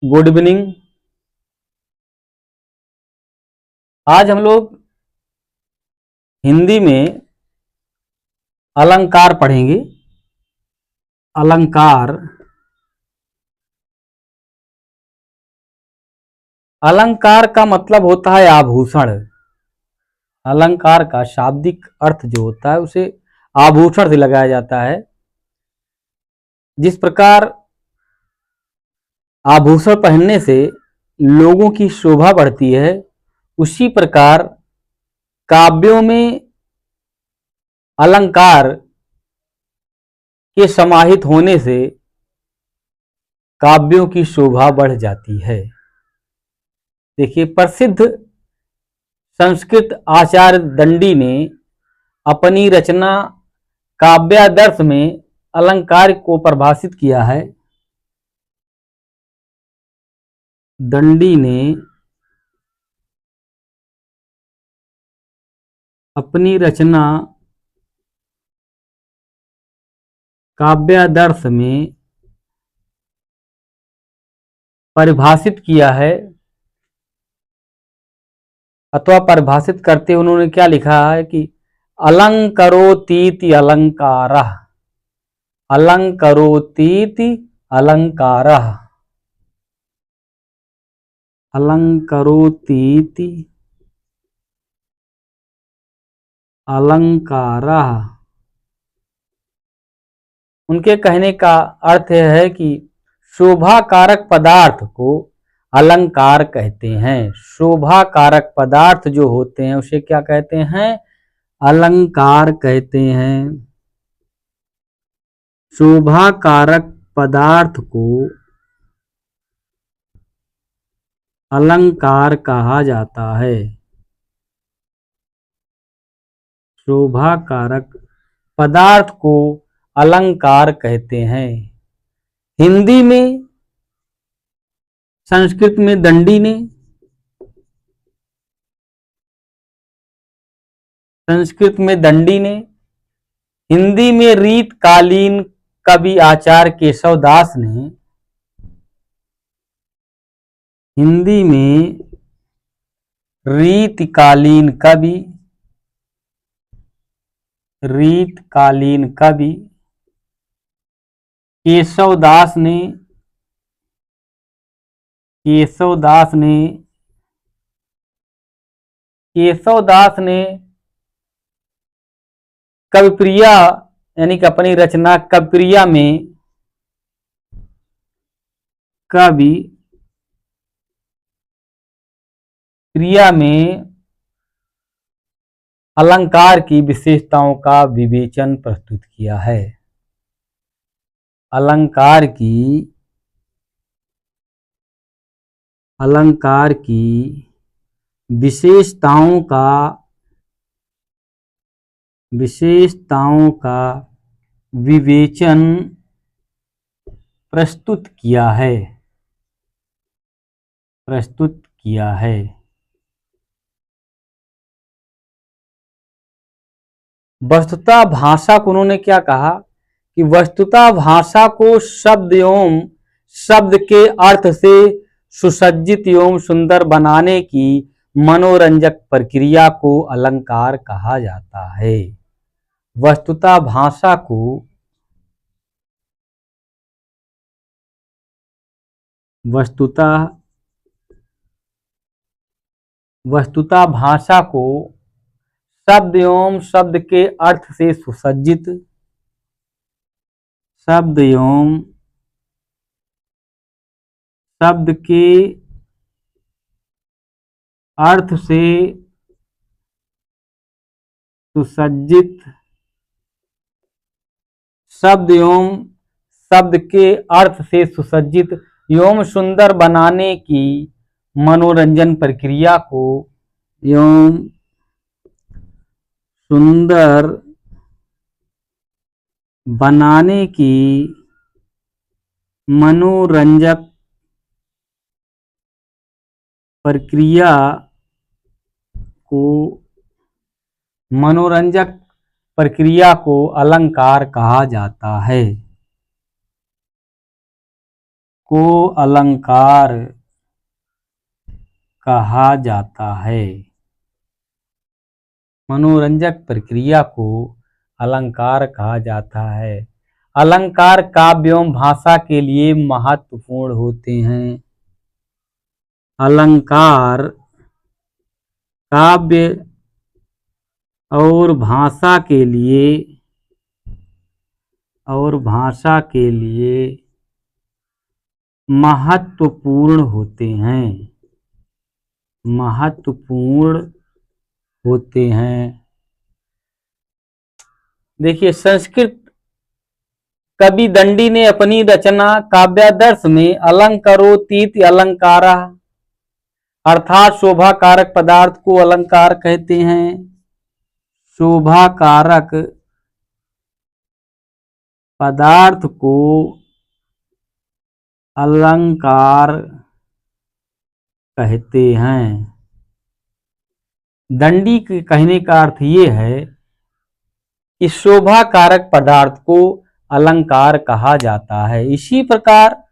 Good evening. आज हम लोग हिंदी में अलंकार पढ़ेंगे। अलंकार अलंकार का मतलब होता है आभूषण। अलंकार का शाब्दिक अर्थ जो होता है उसे आभूषण से लगाया जाता है। जिस प्रकार आभूषण पहनने से लोगों की शोभा बढ़ती है, उसी प्रकार काव्यों में अलंकार के समाहित होने से काव्यों की शोभा बढ़ जाती है। देखिए, प्रसिद्ध संस्कृत आचार्य दंडी ने अपनी रचना काव्यादर्श में अलंकार को परिभाषित किया है। दंडी ने अपनी रचना काव्यादर्श में परिभाषित किया है, अथवा परिभाषित करते उन्होंने क्या लिखा है कि अलंकरोतीति अलंकारः, अलंकरोतीति अलंकारः, अलंकरोतीति अलंकारः। उनके कहने का अर्थ है कि शोभा कारक पदार्थ को अलंकार कहते हैं। शोभा कारक पदार्थ जो होते हैं उसे क्या कहते हैं? अलंकार कहते हैं। शोभा कारक पदार्थ को अलंकार कहा जाता है। शोभा कारक पदार्थ को अलंकार कहते हैं। हिंदी में, संस्कृत में दंडी ने, हिंदी में रीतकालीन कवि आचार्य केशव दास ने, हिंदी में रीतकालीन कवि केशवदास ने कविप्रिया यानी कि अपनी रचना कविप्रिया में अलंकार की विशेषताओं का विवेचन प्रस्तुत किया है। अलंकार की विशेषताओं का विवेचन प्रस्तुत किया है। वस्तुतः भाषा को उन्होंने क्या कहा कि वस्तुतः भाषा को शब्द एवं शब्द के अर्थ से सुसज्जित एवं सुंदर बनाने की मनोरंजक प्रक्रिया को अलंकार कहा जाता है। वस्तुतः भाषा को शब्द एवं शब्द के अर्थ से सुसज्जित, शब्द एवं शब्द के अर्थ से सुसज्जित, शब्द एवं शब्द के अर्थ से सुसज्जित एवं सुंदर बनाने की मनोरंजन प्रक्रिया को एवं सुंदर बनाने की मनोरंजक प्रक्रिया को अलंकार कहा जाता है। को अलंकार कहा जाता है। मनोरंजक प्रक्रिया को अलंकार कहा जाता है। अलंकार काव्य एवं भाषा के लिए महत्वपूर्ण होते हैं। अलंकार काव्य और भाषा के लिए महत्वपूर्ण होते हैं। देखिए, संस्कृत कवि दंडी ने अपनी रचना काव्यादर्श में अलंकरोतीत अलंकारा अर्थात शोभा कारक पदार्थ को अलंकार कहते हैं। शोभा कारक पदार्थ को अलंकार कहते हैं। दंडी के कहने का अर्थ ये है कि शोभा कारक पदार्थ को अलंकार कहा जाता है। इसी प्रकार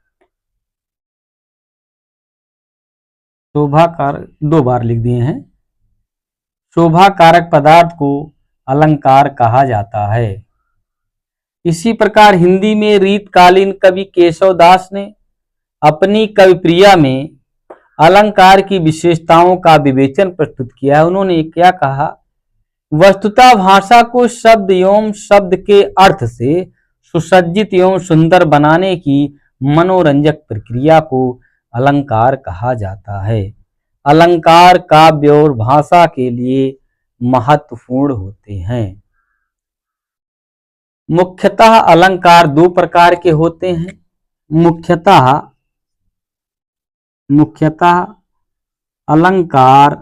शोभा कारक 2 बार लिख दिए हैं। शोभा कारक पदार्थ को अलंकार कहा जाता है। इसी प्रकार हिंदी में रीतकालीन कवि केशव दास ने अपनी कविप्रिया में अलंकार की विशेषताओं का विवेचन प्रस्तुत किया। उन्होंने क्या कहा, वस्तुतः भाषा को शब्द एवं शब्द के अर्थ से सुसज्जित एवं सुंदर बनाने की मनोरंजक प्रक्रिया को अलंकार कहा जाता है। अलंकार काव्य और भाषा के लिए महत्वपूर्ण होते हैं। मुख्यतः अलंकार 2 प्रकार के होते हैं। मुख्यतः अलंकार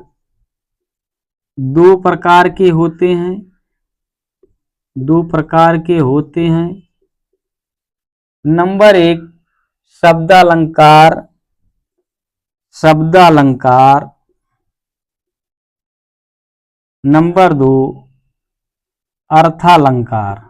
2 प्रकार के होते हैं। 2 प्रकार के होते हैं। नंबर 1 शब्दालंकार। नंबर 2 अर्थालंकार।